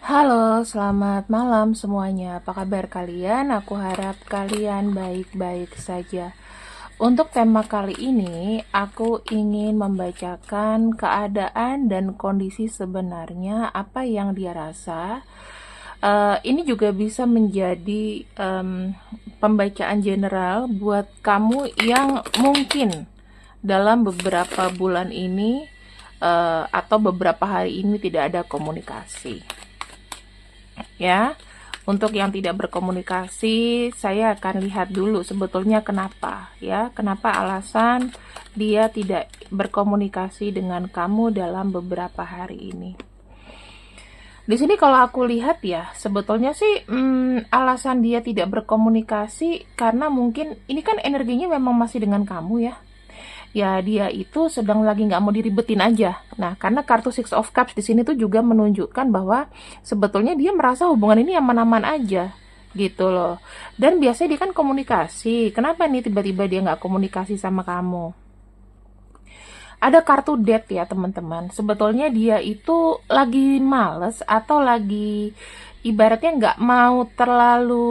Halo, selamat malam semuanya. Apa kabar kalian? Aku harap kalian baik-baik saja. Untuk tema kali ini, aku ingin membacakan keadaan dan kondisi sebenarnya apa yang dia rasa. Ini juga bisa menjadi pembacaan general buat kamu yang mungkin dalam beberapa bulan ini atau beberapa hari ini tidak ada komunikasi. Ya, untuk yang tidak berkomunikasi, saya akan lihat dulu sebetulnya kenapa, ya, kenapa alasan dia tidak berkomunikasi dengan kamu dalam beberapa hari ini. Di sini kalau aku lihat ya, sebetulnya sih alasan dia tidak berkomunikasi karena mungkin ini kan energinya memang masih dengan kamu ya. Ya dia itu sedang lagi nggak mau diribetin aja. Nah, karena kartu Six of Cups di sini tuh juga menunjukkan bahwa sebetulnya dia merasa hubungan ini aman-aman aja gitu loh. Dan biasanya dia kan komunikasi. Kenapa nih tiba-tiba dia nggak komunikasi sama kamu? Ada kartu death ya teman-teman. Sebetulnya dia itu lagi males atau lagi ibaratnya nggak mau terlalu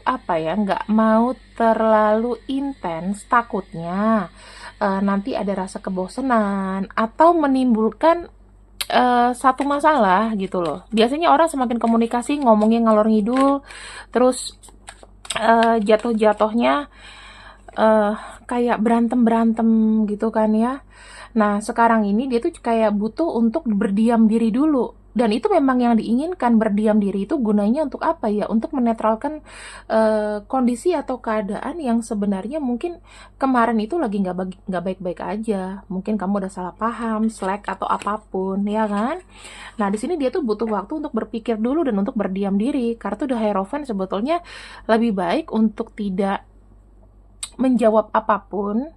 apa ya, nggak mau terlalu intens, takutnya nanti ada rasa kebosanan atau menimbulkan satu masalah gitu loh. Biasanya orang semakin komunikasi ngomongnya ngalor ngidul, terus jatuh-jatuhnya eh kayak berantem-berantem gitu kan ya. Nah, sekarang ini dia tuh kayak butuh untuk berdiam diri dulu. Dan itu memang yang diinginkan, berdiam diri itu gunanya untuk apa ya? Untuk menetralkan kondisi atau keadaan yang sebenarnya mungkin kemarin itu lagi nggak baik-baik aja. Mungkin kamu udah salah paham, slack atau apapun, ya kan? Nah, di sini dia tuh butuh waktu untuk berpikir dulu dan untuk berdiam diri. Kartu The Hierophant sebetulnya lebih baik untuk tidak menjawab apapun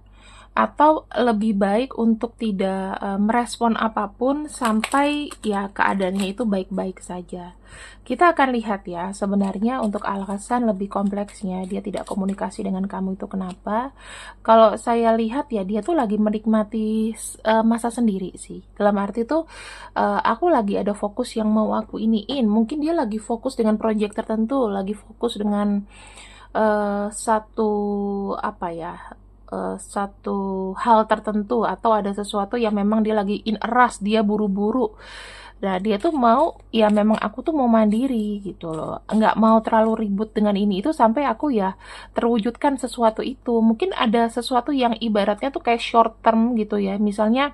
atau lebih baik untuk tidak merespon apapun sampai ya keadaannya itu baik-baik saja. Kita akan lihat ya sebenarnya untuk alasan lebih kompleksnya dia tidak komunikasi dengan kamu itu kenapa. Kalau saya lihat ya dia tuh lagi menikmati masa sendiri sih. Dalam arti tuh aku lagi ada fokus yang mau aku iniin. Mungkin dia lagi fokus dengan proyek tertentu, lagi fokus dengan satu apa ya, satu hal tertentu atau ada sesuatu yang memang dia lagi in a rush, dia buru-buru. Nah, dia tuh mau ya memang aku tuh mau mandiri gitu loh. Nggak mau terlalu ribut dengan ini itu sampai aku ya terwujudkan sesuatu itu. Mungkin ada sesuatu yang ibaratnya tuh kayak short term gitu ya. Misalnya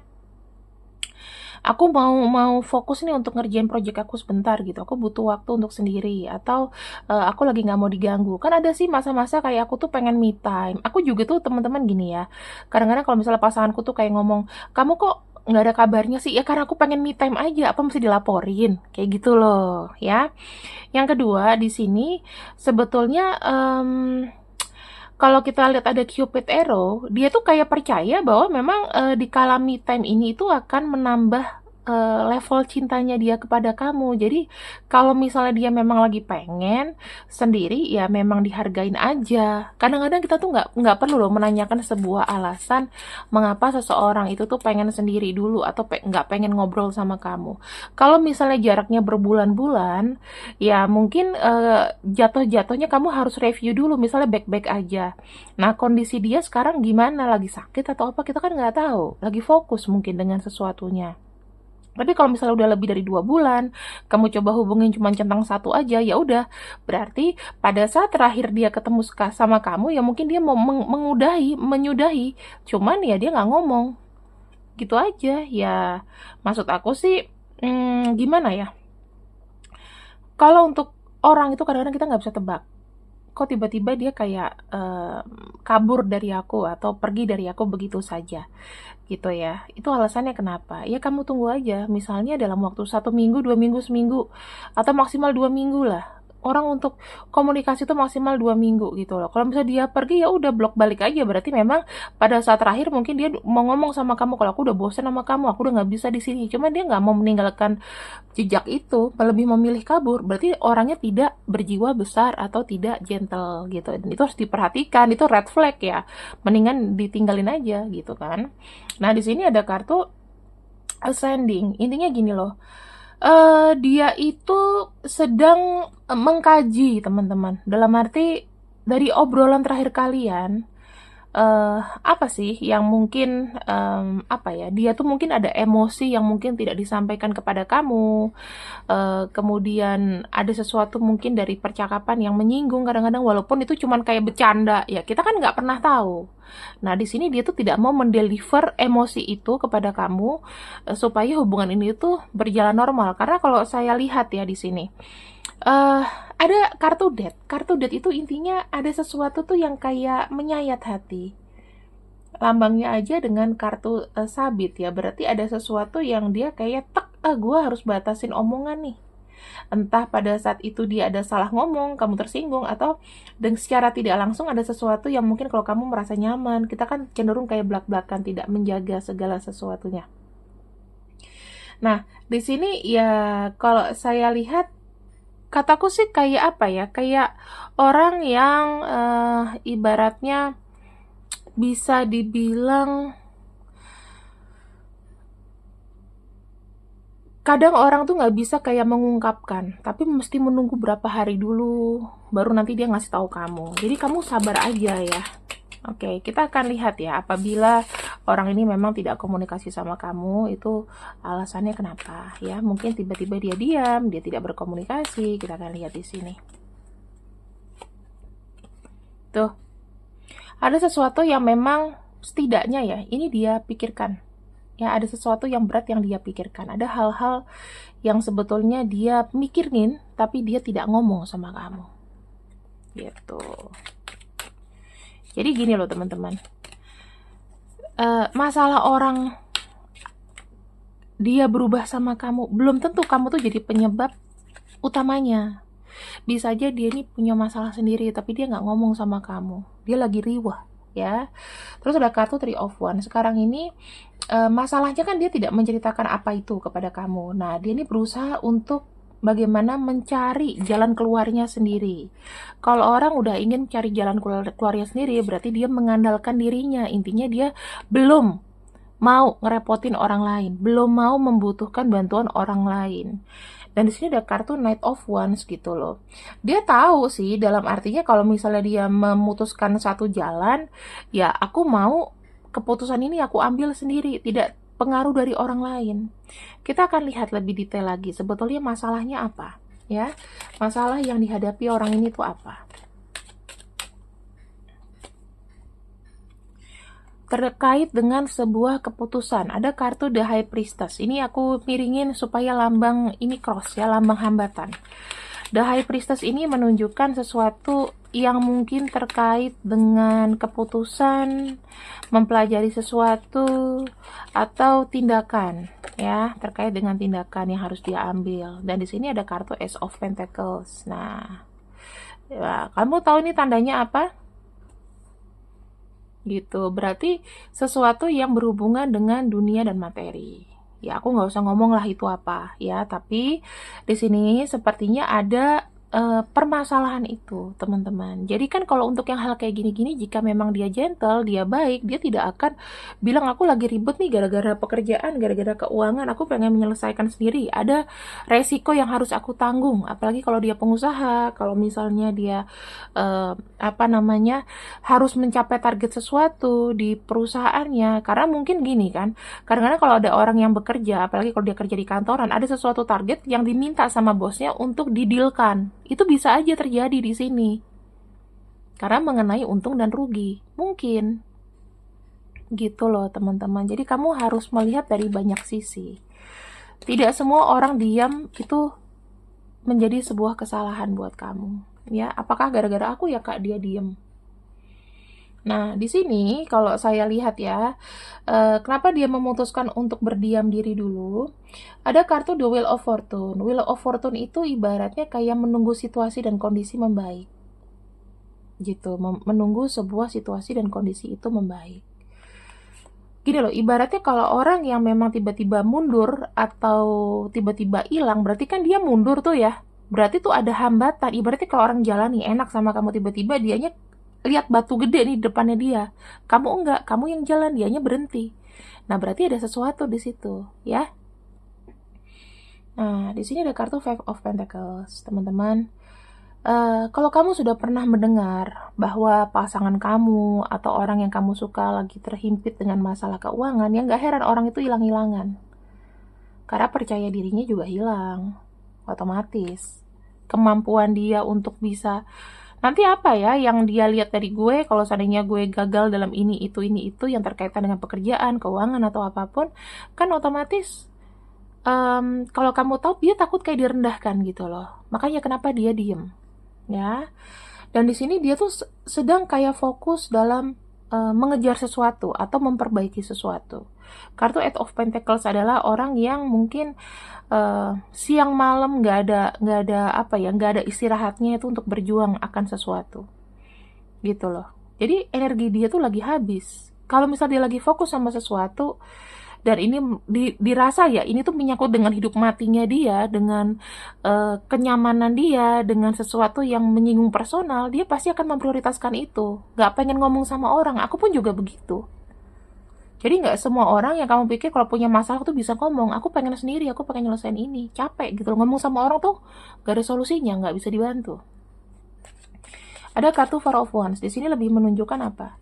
aku mau fokus nih untuk ngerjain project aku sebentar gitu. Aku butuh waktu untuk sendiri atau aku lagi nggak mau diganggu. Kan ada sih masa-masa kayak aku tuh pengen me time. Aku juga tuh teman-teman gini ya. Kadang-kadang kalau misalnya pasanganku tuh kayak ngomong, kamu kok nggak ada kabarnya sih? Ya karena aku pengen me time aja. Apa mesti dilaporin? Kayak gitu loh, ya. Yang kedua di sini sebetulnya kalau kita lihat ada Cupid Arrow, dia tuh kayak percaya bahwa memang di kala me time ini itu akan menambah level cintanya dia kepada kamu. Jadi kalau misalnya dia memang lagi pengen sendiri, ya memang dihargain aja. Kadang-kadang kita tuh nggak perlu loh menanyakan sebuah alasan mengapa seseorang itu tuh pengen sendiri dulu atau nggak pengen ngobrol sama kamu. Kalau misalnya jaraknya berbulan-bulan, ya mungkin jatuh-jatuhnya kamu harus review dulu, misalnya baik-baik aja. Nah, kondisi dia sekarang gimana? Lagi sakit atau apa? Kita kan nggak tahu. Lagi fokus mungkin dengan sesuatunya. Tapi kalau misalnya udah lebih dari 2 bulan, kamu coba hubungin cuma centang satu aja, ya udah. Berarti pada saat terakhir dia ketemu sama kamu, ya mungkin dia mau menyudahi. Cuman ya dia nggak ngomong. Gitu aja. Ya, maksud aku sih, gimana ya? Kalau untuk orang itu kadang-kadang kita nggak bisa tebak. Kok tiba-tiba dia kayak kabur dari aku atau pergi dari aku begitu saja gitu ya. Itu alasannya kenapa? Ya kamu tunggu aja, misalnya dalam waktu 1 minggu, 2 minggu, seminggu, atau maksimal 2 minggu lah. Orang untuk komunikasi itu maksimal 2 minggu gitu loh. Kalau misalnya dia pergi ya udah blok balik aja. Berarti memang pada saat terakhir mungkin dia mau ngomong sama kamu kalau aku udah bosan sama kamu, aku udah nggak bisa di sini. Cuma dia nggak mau meninggalkan jejak itu, lebih memilih kabur. Berarti orangnya tidak berjiwa besar atau tidak gentle gitu. Dan itu harus diperhatikan. Itu red flag ya. Mendingan ditinggalin aja gitu kan. Nah, di sini ada kartu ascending. Intinya gini loh. Dia itu sedang mengkaji, teman-teman. Dalam arti dari obrolan terakhir kalian, apa sih yang mungkin, apa ya, dia tuh mungkin ada emosi yang mungkin tidak disampaikan kepada kamu, kemudian ada sesuatu mungkin dari percakapan yang menyinggung kadang-kadang walaupun itu cuman kayak bercanda, ya kita kan nggak pernah tahu. Nah, di sini dia tuh tidak mau mendeliver emosi itu kepada kamu, supaya hubungan ini tuh berjalan normal. Karena kalau saya lihat ya di sini, ada kartu death. Kartu death itu intinya ada sesuatu tuh yang kayak menyayat hati. Lambangnya aja dengan kartu sabit ya, berarti ada sesuatu yang dia kayak tek, gue harus batasin omongan nih. Entah pada saat itu dia ada salah ngomong, kamu tersinggung, atau dan secara tidak langsung ada sesuatu yang mungkin kalau kamu merasa nyaman, kita kan cenderung kayak belak-belakan, tidak menjaga segala sesuatunya. Nah, di sini ya kalau saya lihat, kataku sih kayak apa ya, kayak orang yang ibaratnya bisa dibilang, kadang orang tuh nggak bisa kayak mengungkapkan, tapi mesti menunggu berapa hari dulu, baru nanti dia ngasih tahu kamu. Jadi kamu sabar aja ya. Oke, kita akan lihat ya, apabila orang ini memang tidak komunikasi sama kamu, itu alasannya kenapa ya. Mungkin tiba-tiba dia diam, dia tidak berkomunikasi, kita akan lihat di sini. Tuh, ada sesuatu yang memang setidaknya ya, ini dia pikirkan. Ya, ada sesuatu yang berat yang dia pikirkan. Ada hal-hal yang sebetulnya dia mikirin, tapi dia tidak ngomong sama kamu. Gitu. Jadi gini loh teman-teman. Masalah orang dia berubah sama kamu, belum tentu kamu tuh jadi penyebab utamanya. Bisa aja dia ini punya masalah sendiri, tapi dia nggak ngomong sama kamu. Dia lagi riwah, ya. Terus ada kartu Three of Wands. Sekarang ini masalahnya kan dia tidak menceritakan apa itu kepada kamu. Nah, dia ini berusaha untuk bagaimana mencari jalan keluarnya sendiri. Kalau orang udah ingin cari jalan keluarnya sendiri, berarti dia mengandalkan dirinya. Intinya dia belum mau ngerepotin orang lain, belum mau membutuhkan bantuan orang lain. Dan di sini ada kartu Knight of Wands gitu loh. Dia tahu sih, dalam artinya kalau misalnya dia memutuskan satu jalan, ya aku mau keputusan ini aku ambil sendiri, tidak pengaruh dari orang lain. Kita akan lihat lebih detail lagi, sebetulnya masalahnya apa, ya. Masalah yang dihadapi orang ini tuh apa. Terkait dengan sebuah keputusan, ada kartu The High Priestess. Ini aku miringin supaya lambang ini cross ya, lambang hambatan. The High Priestess ini menunjukkan sesuatu yang mungkin terkait dengan keputusan, mempelajari sesuatu, atau tindakan ya, terkait dengan tindakan yang harus dia ambil. Dan di sini ada kartu Ace of Pentacles. Nah, ya, kamu tahu ini tandanya apa? Gitu, berarti sesuatu yang berhubungan dengan dunia dan materi. Ya, aku nggak usah ngomong lah itu apa ya, tapi di sini sepertinya ada permasalahan itu, teman-teman. Jadi kan kalau untuk yang hal kayak gini-gini, jika memang dia gentle, dia baik, dia tidak akan bilang aku lagi ribet nih gara-gara pekerjaan, gara-gara keuangan, aku pengen menyelesaikan sendiri. Ada resiko yang harus aku tanggung, apalagi kalau dia pengusaha, kalau misalnya dia apa namanya, harus mencapai target sesuatu di perusahaannya. Karena mungkin gini kan, kadang-kadang kalau ada orang yang bekerja, apalagi kalau dia kerja di kantoran, ada sesuatu target yang diminta sama bosnya untuk didilkan. Itu bisa aja terjadi di sini. Karena mengenai untung dan rugi. Mungkin. Gitu loh teman-teman. Jadi kamu harus melihat dari banyak sisi. Tidak semua orang diam itu menjadi sebuah kesalahan buat kamu. Ya, apakah gara-gara aku ya Kak dia diam? Nah, di sini kalau saya lihat ya, kenapa dia memutuskan untuk berdiam diri dulu? Ada kartu The Wheel of Fortune. Wheel of Fortune itu ibaratnya kayak menunggu situasi dan kondisi membaik. Gitu, menunggu sebuah situasi dan kondisi itu membaik. Gini loh, ibaratnya kalau orang yang memang tiba-tiba mundur atau tiba-tiba hilang, berarti kan dia mundur tuh ya. Berarti tuh ada hambatan. Ibaratnya kalau orang jalan nih enak sama kamu, tiba-tiba dianya lihat batu gede nih depannya dia. Kamu enggak, kamu yang jalan, dianya berhenti. Nah, berarti ada sesuatu di situ, ya. Nah, di sini ada kartu Five of Pentacles, teman-teman. Kalau kamu sudah pernah mendengar bahwa pasangan kamu atau orang yang kamu suka lagi terhimpit dengan masalah keuangan, ya nggak heran orang itu hilang-hilangan. Karena percaya dirinya juga hilang, otomatis. Kemampuan dia untuk bisa, nanti apa ya yang dia lihat dari gue, kalau seandainya gue gagal dalam ini itu yang terkaitan dengan pekerjaan, keuangan, atau apapun, kan otomatis kalau kamu tahu, dia takut kayak direndahkan gitu loh. Makanya kenapa dia diem, ya. Dan di sini dia tuh sedang kayak fokus dalam mengejar sesuatu atau memperbaiki sesuatu. Kartu Eight of Pentacles adalah orang yang mungkin siang malam nggak ada istirahatnya itu untuk berjuang akan sesuatu, gitu loh. Jadi energi dia tuh lagi habis. Kalau misalnya dia lagi fokus sama sesuatu, dan ini dirasa ya, ini tuh menyangkut dengan hidup matinya dia, dengan kenyamanan dia, dengan sesuatu yang menyinggung personal, dia pasti akan memprioritaskan itu. Gak pengen ngomong sama orang, aku pun juga begitu. Jadi gak semua orang yang kamu pikir kalau punya masalah tuh bisa ngomong, aku pengen sendiri, aku pengen nyelesain ini, capek gitu. Ngomong sama orang tuh gak ada solusinya, gak bisa dibantu. Ada kartu Four of Wands, di sini lebih menunjukkan apa?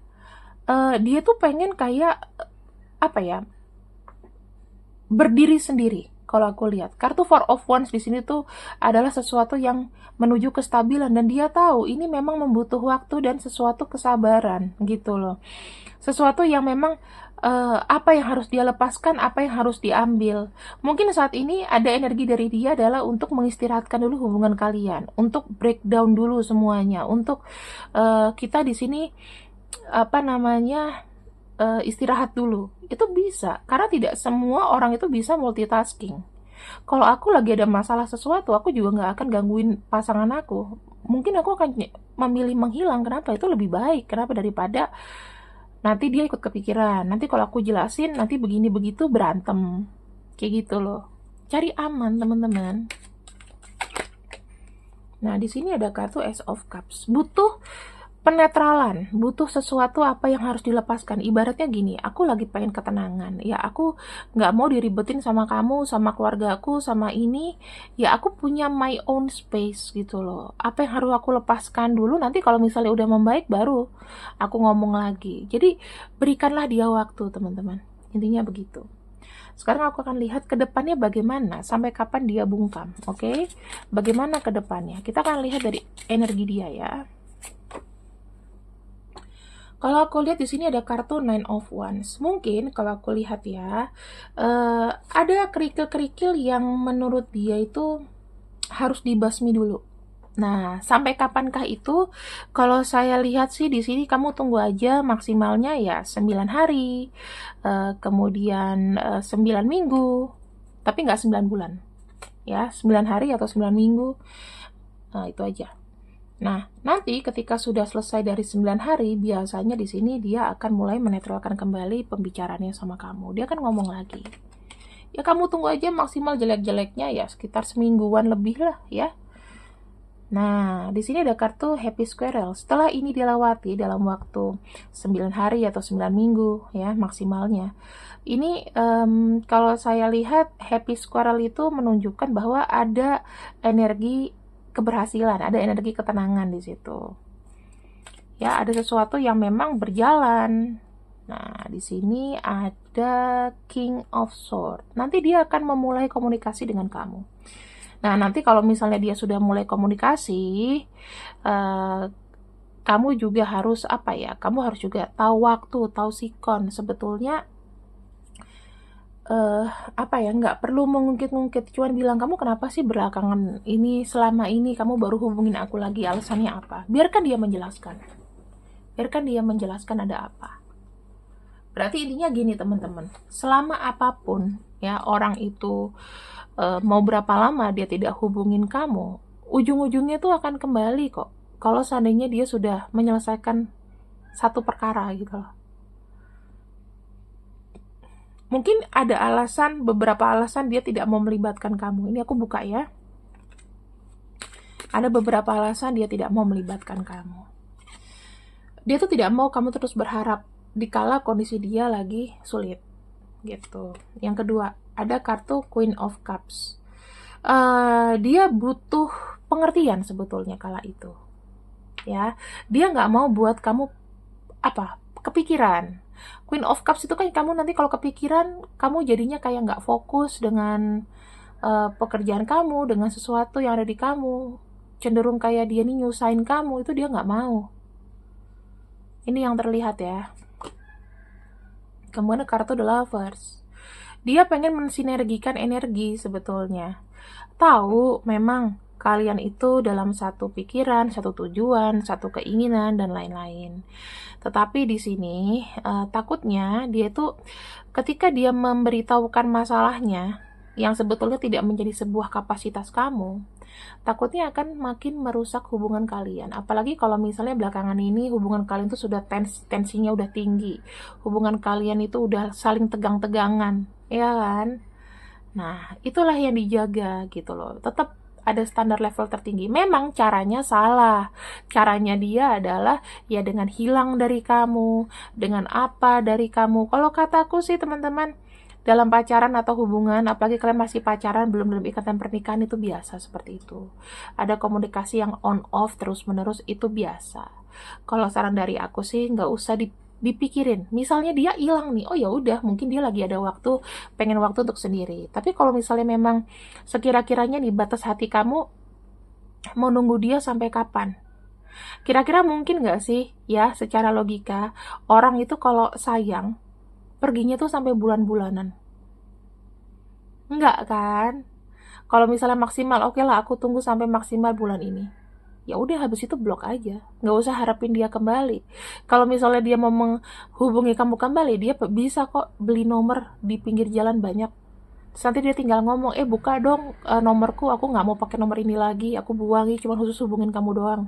Dia tuh pengen kayak apa ya? Berdiri sendiri. Kalau aku lihat, kartu Four of Wands di sini tuh adalah sesuatu yang menuju kestabilan, dan dia tahu ini memang membutuh waktu dan sesuatu kesabaran gitu loh. Sesuatu yang memang apa yang harus dia lepaskan, apa yang harus diambil. Mungkin saat ini ada energi dari dia adalah untuk mengistirahatkan dulu hubungan kalian, untuk breakdown dulu semuanya, untuk kita di sini istirahat dulu. Itu bisa, karena tidak semua orang itu bisa multitasking. Kalau aku lagi ada masalah sesuatu, aku juga nggak akan gangguin pasangan aku. Mungkin aku akan memilih menghilang. Kenapa? Itu lebih baik. Kenapa? Daripada nanti dia ikut kepikiran. Nanti kalau aku jelasin, nanti begini begitu berantem. Kayak gitu loh. Cari aman, teman-teman. Nah, di sini ada kartu Ace of Cups. Butuh penetralan, butuh sesuatu apa yang harus dilepaskan. Ibaratnya gini, aku lagi pengen ketenangan, ya aku nggak mau diribetin sama kamu, sama keluarga aku, sama ini, ya aku punya my own space gitu loh. Apa yang harus aku lepaskan dulu, nanti kalau misalnya udah membaik baru aku ngomong lagi. Jadi berikanlah dia waktu, teman-teman, intinya begitu. Sekarang aku akan lihat ke depannya bagaimana, sampai kapan dia bungkam, oke? Bagaimana ke depannya, kita akan lihat dari energi dia ya. Kalau aku lihat di sini ada kartu Nine of Wands. Mungkin kalau aku lihat ya, ada kerikil-kerikil yang menurut dia itu harus dibasmi dulu. Nah, sampai kapankah itu? Kalau saya lihat sih di sini kamu tunggu aja, maksimalnya ya 9 hari, kemudian 9 minggu, tapi nggak 9 bulan. Ya, 9 hari atau 9 minggu. Nah, itu aja. Nah, nanti ketika sudah selesai dari 9 hari, biasanya di sini dia akan mulai menetralkan kembali pembicaraannya sama kamu. Dia akan ngomong lagi. Ya kamu tunggu aja, maksimal jelek-jeleknya ya sekitar semingguan lebih lah ya. Nah, di sini ada kartu Happy Squirrel. Setelah ini dilewati dalam waktu 9 hari atau 9 minggu ya maksimalnya. Ini kalau saya lihat Happy Squirrel itu menunjukkan bahwa ada energi keberhasilan, ada energi ketenangan di situ. Ya, ada sesuatu yang memang berjalan. Nah, di sini ada King of Swords. Nanti dia akan memulai komunikasi dengan kamu. Nah, nanti kalau misalnya dia sudah mulai komunikasi, kamu juga harus kamu harus juga tahu waktu, tahu sikon. Sebetulnya nggak perlu mengungkit-ungkit, cuman bilang kamu kenapa sih belakangan ini, selama ini kamu baru hubungin aku lagi, alasannya apa? Biarkan dia menjelaskan ada apa. Berarti intinya gini teman-teman, selama apapun ya orang itu mau berapa lama dia tidak hubungin kamu, ujung-ujungnya tuh akan kembali kok, kalau seandainya dia sudah menyelesaikan satu perkara gitu loh. Mungkin ada beberapa alasan dia tidak mau melibatkan kamu. Ini aku buka ya. Ada beberapa alasan dia tidak mau melibatkan kamu. Dia tuh tidak mau kamu terus berharap dikala kondisi dia lagi sulit. Gitu. Yang kedua, ada kartu Queen of Cups. Dia butuh pengertian sebetulnya kala itu, ya. Dia nggak mau buat kamu kepikiran. Queen of Cups itu kan kamu nanti kalau kepikiran, kamu jadinya kayak nggak fokus dengan pekerjaan kamu, dengan sesuatu yang ada di kamu. Cenderung kayak dia nih nyusahin kamu, itu dia nggak mau. Ini yang terlihat ya. Kemudian kartu The Lovers. Dia pengen mensinergikan energi sebetulnya. Tahu memang kalian itu dalam satu pikiran, satu tujuan, satu keinginan, dan lain-lain. Tetapi di sini takutnya dia itu ketika dia memberitahukan masalahnya yang sebetulnya tidak menjadi sebuah kapasitas kamu, takutnya akan makin merusak hubungan kalian. Apalagi kalau misalnya belakangan ini hubungan kalian itu sudah tensinya udah tinggi, hubungan kalian itu udah saling tegang-tegangan, ya kan? Nah, itulah yang dijaga gitu loh. Tetap ada standar level tertinggi. Memang caranya salah. Caranya dia adalah ya dengan hilang dari kamu, dengan apa dari kamu. Kalau kataku sih teman-teman, dalam pacaran atau hubungan, apalagi kalian masih pacaran, belum dalam ikatan pernikahan, itu biasa seperti itu. Ada komunikasi yang on off terus menerus, itu biasa. Kalau saran dari aku sih nggak usah dipikirin. Misalnya dia hilang nih, oh ya udah, mungkin dia lagi ada waktu, pengen waktu untuk sendiri. Tapi kalau misalnya memang sekira-kiranya nih batas hati kamu, mau nunggu dia sampai kapan? Kira-kira mungkin nggak sih ya secara logika orang itu kalau sayang perginya tuh sampai bulan-bulanan? Enggak kan? Kalau misalnya maksimal, oke lah aku tunggu sampai maksimal bulan ini. Ya udah habis itu blok aja, nggak usah harapin dia kembali. Kalau misalnya dia mau menghubungi kamu kembali, dia bisa kok beli nomor di pinggir jalan banyak. Terus nanti dia tinggal ngomong, buka dong nomorku, aku nggak mau pakai nomor ini lagi, aku buangi cuma khusus hubungin kamu doang.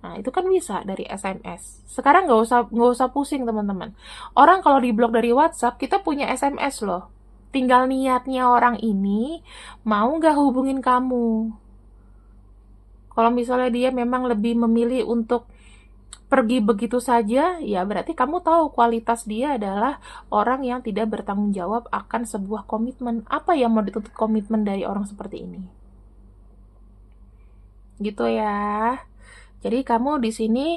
Nah itu kan bisa dari SMS. Sekarang nggak usah pusing teman-teman. Orang kalau diblok dari WhatsApp, kita punya SMS loh. Tinggal niatnya orang ini mau nggak hubungin kamu. Kalau misalnya dia memang lebih memilih untuk pergi begitu saja, ya berarti kamu tahu kualitas dia adalah orang yang tidak bertanggung jawab akan sebuah komitmen. Apa yang mau dituntut komitmen dari orang seperti ini? Gitu ya. Jadi kamu di sini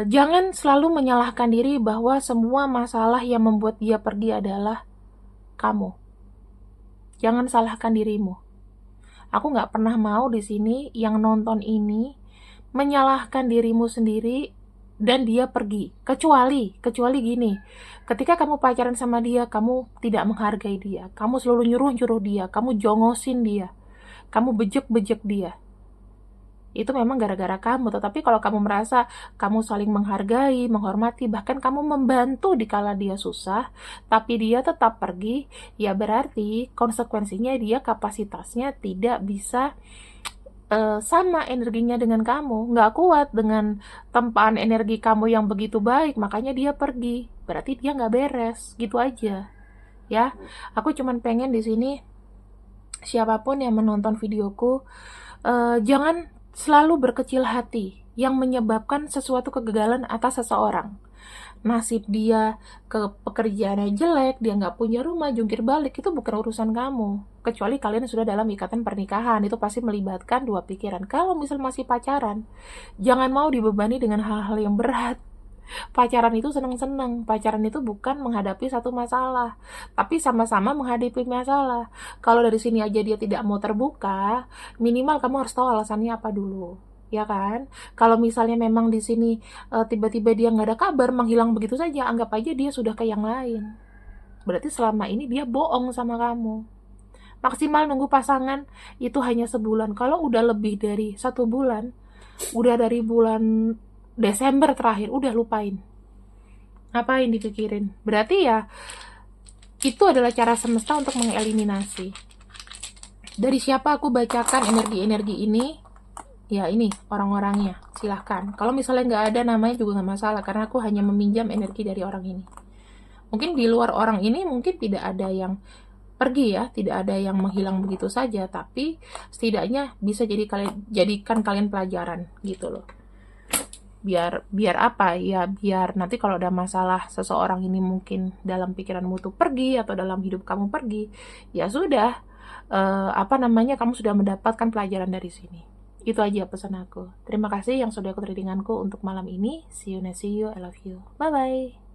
jangan selalu menyalahkan diri bahwa semua masalah yang membuat dia pergi adalah kamu. Jangan salahkan dirimu. Aku nggak pernah mau di sini yang nonton ini menyalahkan dirimu sendiri dan dia pergi. Kecuali gini, ketika kamu pacaran sama dia, kamu tidak menghargai dia, kamu selalu nyuruh-nyuruh dia, kamu jongosin dia, kamu bejek-bejek dia. Itu memang gara-gara kamu. Tetapi kalau kamu merasa kamu saling menghargai, menghormati, bahkan kamu membantu dikala dia susah, tapi dia tetap pergi, ya berarti konsekuensinya dia kapasitasnya tidak bisa sama energinya dengan kamu, nggak kuat dengan tempaan energi kamu yang begitu baik, makanya dia pergi. Berarti dia nggak beres, gitu aja. Ya, aku cuman pengen di sini siapapun yang menonton videoku, jangan selalu berkecil hati yang menyebabkan sesuatu kegagalan atas seseorang. Nasib dia ke pekerjaannya jelek, dia nggak punya rumah, jungkir balik, itu bukan urusan kamu. Kecuali kalian sudah dalam ikatan pernikahan, itu pasti melibatkan dua pikiran. Kalau misal masih pacaran, jangan mau dibebani dengan hal-hal yang berat. Pacaran itu senang-senang, pacaran itu bukan menghadapi satu masalah, tapi sama-sama menghadapi masalah. Kalau dari sini aja dia tidak mau terbuka, minimal kamu harus tahu alasannya apa dulu, ya kan? Kalau misalnya memang di sini tiba-tiba dia nggak ada kabar, menghilang begitu saja, anggap aja dia sudah ke yang lain. Berarti selama ini dia bohong sama kamu. Maksimal nunggu pasangan itu hanya sebulan. Kalau udah lebih dari 1 bulan, udah dari bulan Desember terakhir, udah lupain. Ngapain dipikirin? Berarti ya itu adalah cara semesta untuk mengeliminasi. Dari siapa aku bacakan energi-energi ini? Ya ini orang-orangnya, silahkan. Kalau misalnya nggak ada namanya juga nggak masalah, karena aku hanya meminjam energi dari orang ini. Mungkin di luar orang ini mungkin tidak ada yang pergi ya, tidak ada yang menghilang begitu saja, tapi setidaknya bisa jadikan kalian pelajaran gitu loh. Biar apa ya, biar nanti kalau ada masalah seseorang ini mungkin dalam pikiranmu tuh pergi atau dalam hidup kamu pergi, ya sudah, kamu sudah mendapatkan pelajaran dari sini. Itu aja pesan aku. Terima kasih yang sudah ikut readinganku untuk malam ini. See you next see you. I love you. Bye bye.